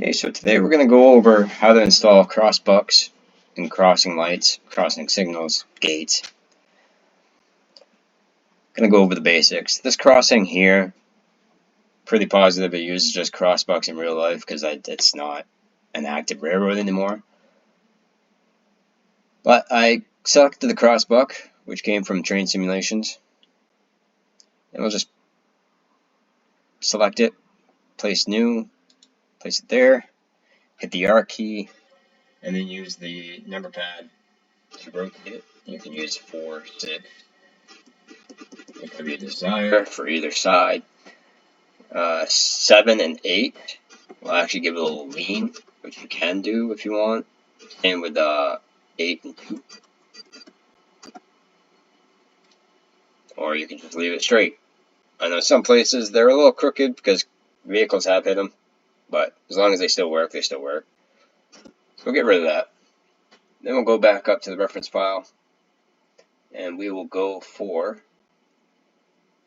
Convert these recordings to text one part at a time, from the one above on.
Okay, so today we're going to go over how to install crossbucks and crossing lights, crossing signals, gates. Going to go over the basics. This crossing here, pretty positive it uses just crossbucks in real life because it's not an active railroad anymore. But I selected the crossbuck, which came from train simulations. And we'll just select it, place new, place it there, hit the R key, and then use the number pad to rotate it. You can use 4, 6. It could be a desire for either side. 7 and 8 will actually give it a little lean, which you can do if you want. And with 8 and 2. Or you can just leave it straight. I know some places they're a little crooked because vehicles have hit them, but as long as they still work, they still work. So we'll get rid of that. Then we'll go back up to the reference file, and we will go for,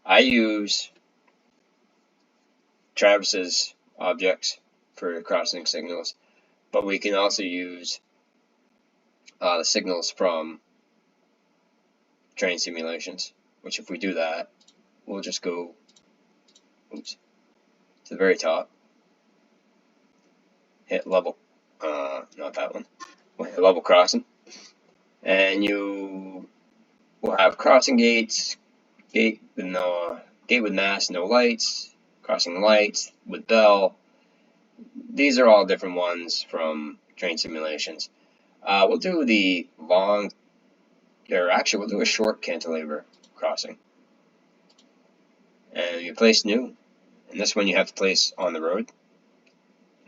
I use Travis's objects for crossing signals, but we can also use the signals from train simulations, which if we do that, we'll just go to the very top, hit level, not that one, we'll hit level crossing, and you will have crossing gates, gate with mast, no lights, crossing lights with bell. These are all different ones from train simulations. We'll do the long, or actually we'll do a short cantilever crossing. And you place new, and this one you have to place on the road.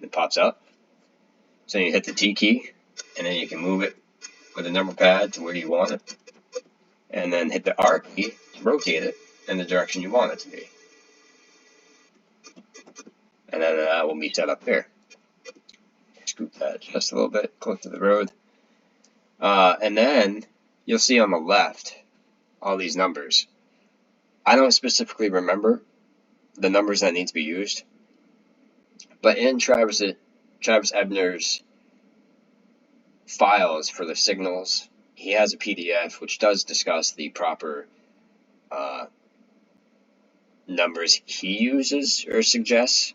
It pops up. So you hit the T key, and then you can move it with the number pad to where you want it. And then hit the R key to rotate it in the direction you want it to be. And then that will be set up there. Scoop that just a little bit close to the road. And then you'll see on the left all these numbers. I don't specifically remember the numbers that need to be used, but in Travis Ebner's files for the signals, he has a PDF which does discuss the proper numbers he uses or suggests,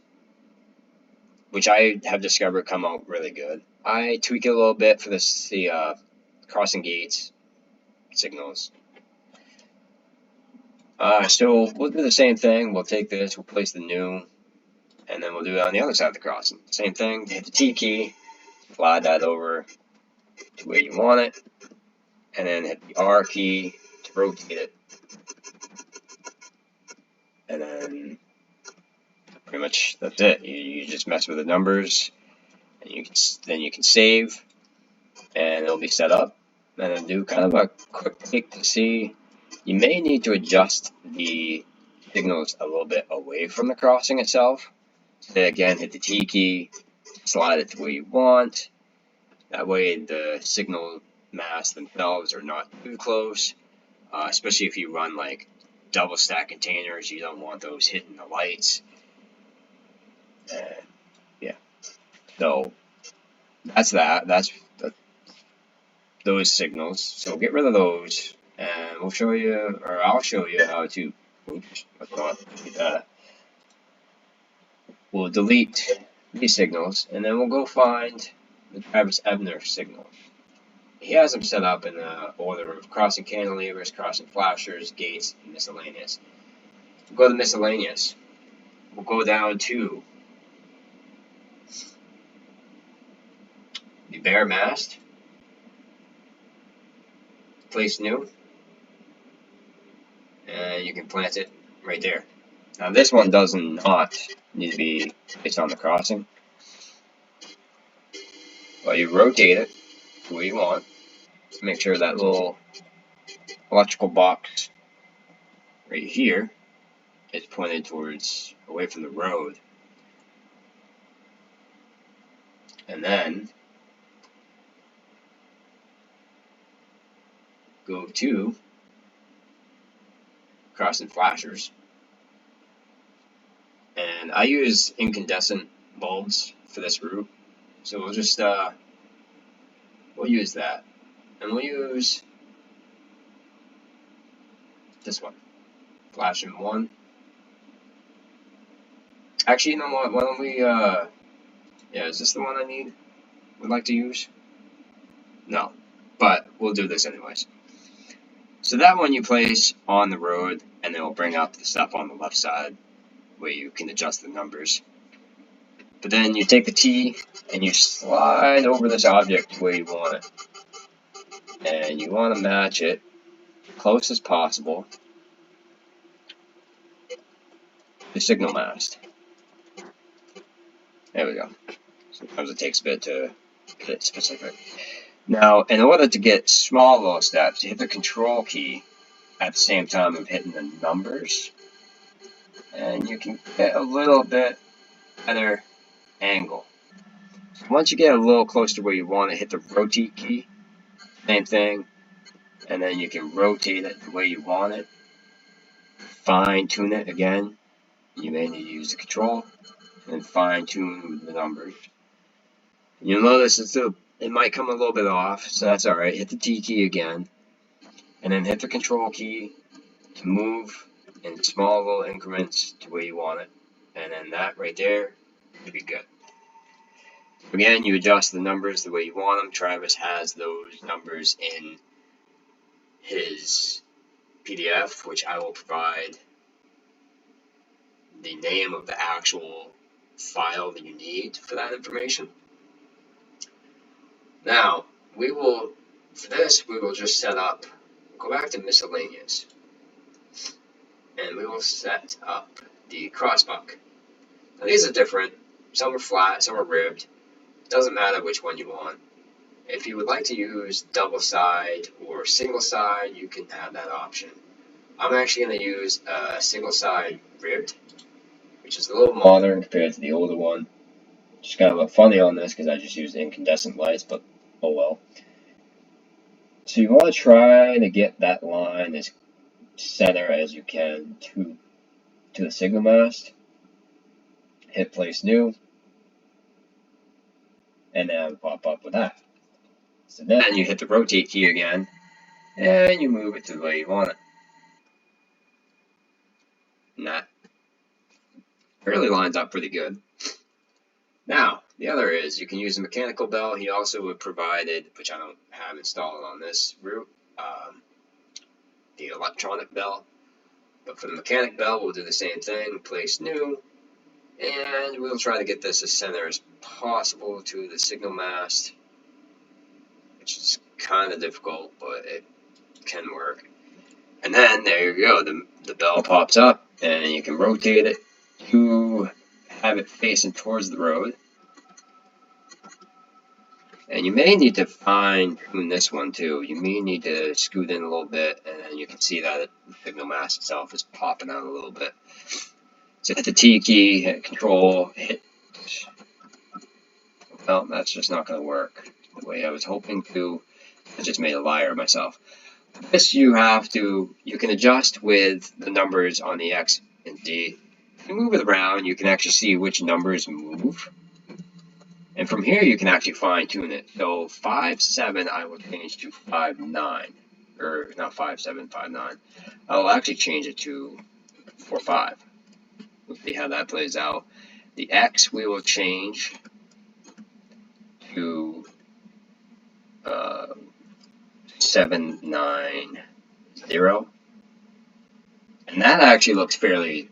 which I have discovered come out really good. I tweak it a little bit for the crossing gates signals. So we'll do the same thing. We'll take this, we'll place the new, and then we'll do it on the other side of the crossing. Same thing, hit the T key, slide that over to where you want it, and then hit the R key to rotate it. And then pretty much that's it. You just mess with the numbers, and then you can save, and it'll be set up. And then do kind of a quick peek to see. You may need to adjust the signals a little bit away from the crossing itself. So again, hit the T key, slide it to where you want. That way the signal masts themselves are not too close, especially if you run like double stack containers. You don't want those hitting the lights. Yeah, so that's that. That's those signals. So get rid of those, and we'll show you, or I'll show you how to. Oops, we'll delete these signals, and then we'll go find the Travis Ebner signal. He has them set up in the order of crossing cantilevers, crossing flashers, gates, and miscellaneous. We'll go to miscellaneous. We'll go down to the bare mast, place new, and you can plant it right there. Now this one does not need to be placed on the crossing, but you rotate it to where you want. Just make sure that little electrical box right here is pointed towards away from the road. And then go to crossing flashers. And I use incandescent bulbs for this route. So we'll just we'll use that, and we'll use this one, flashing 1. Actually, you know what? Why don't we yeah, is this the one I need? Would like to use? No, but we'll do this anyways. So that one you place on the road, and it will bring up the stuff on the left side where you can adjust the numbers. But then you take the T and you slide over this object to where you want it. And you want to match it close as possible to the signal mast. There we go. Sometimes it takes a bit to get it specific. Now, in order to get small little steps, you hit the control key at the same time of hitting the numbers. And you can get a little bit better angle. So once you get a little close to where you want to, hit the rotate key. Same thing. And then you can rotate it the way you want it. Fine tune it again. You may need to use the control and fine tune the numbers. You'll notice it might come a little bit off, so that's alright. Hit the T key again, and then hit the control key to move in small little increments to where you want it. And then that right there should be good. Again, you adjust the numbers the way you want them. Travis has those numbers in his PDF, which I will provide the name of the actual file that you need for that information. Now, for this, we will just set up, go back to miscellaneous, and we will set up the crossbuck. Now, these are different. Some are flat, some are ribbed. It doesn't matter which one you want. If you would like to use double side or single side, you can have that option. I'm actually going to use a single side ribbed, which is a little modern compared to the older one. Just kind of look funny on this because I just used incandescent lights, but oh well. So you want to try to get that line as center as you can to the signal mast. Hit place new, and then pop up with that. So then you hit the rotate key again, and you move it to the way you want it. And that really lines up pretty good. Now, the other is you can use a mechanical bell. He also provided, which I don't have installed on this route, the electronic bell. But for the mechanic bell, we'll do the same thing, place new, and we'll try to get this as center as possible to the signal mast, which is kind of difficult, but it can work. And then there you go, the bell pops up, and you can rotate it to have it facing towards the road. And you may need to fine tune this one too. You may need to scoot in a little bit, and then you can see that the signal mast itself is popping out a little bit. So hit the T key, hit control, hit. Well, that's just not going to work the way I was hoping to. I just made a liar of myself. This you can adjust with the numbers on the X and D. If you move it around, you can actually see which numbers move. And from here, you can actually fine tune it. So 5-7, I will change to 5-9, or not 5-7, 5-9. I'll actually change it to 4-5. We'll see how that plays out. The X we will change to 7-9-0, and that actually looks fairly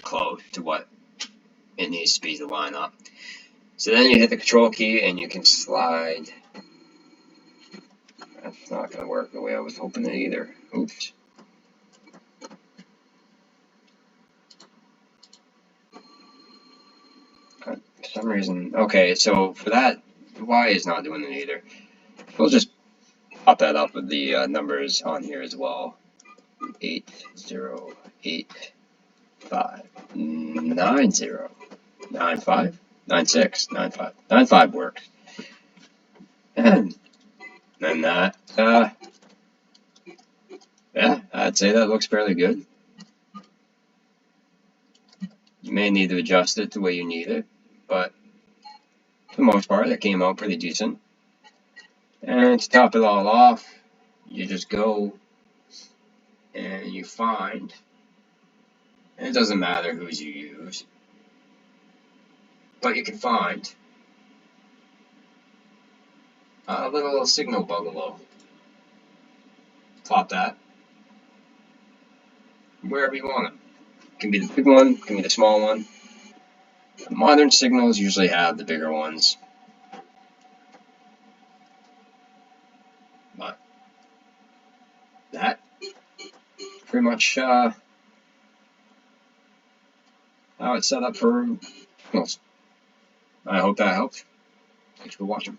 close to what it needs to be to line up. So then you hit the control key and you can slide. That's not going to work the way I was hoping it either. Oops. For some reason, okay, so for that, Y is not doing it either. We'll just pop that up with the numbers on here as well. 8, 0, 8, 5, 9, 0, 9, 5. 9-6, 9-5. 9-5 works. And then that, yeah, I'd say that looks fairly good. You may need to adjust it the way you need it, but the most part, that came out pretty decent. And to top it all off, you just go and you find, and it doesn't matter whose you use, but you can find a little signal bungalow. Plop that wherever you want it. It can be the big one, it can be the small one. Modern signals usually have the bigger ones, but that pretty much how it's set up for signals. I hope that helped. Thanks for watching.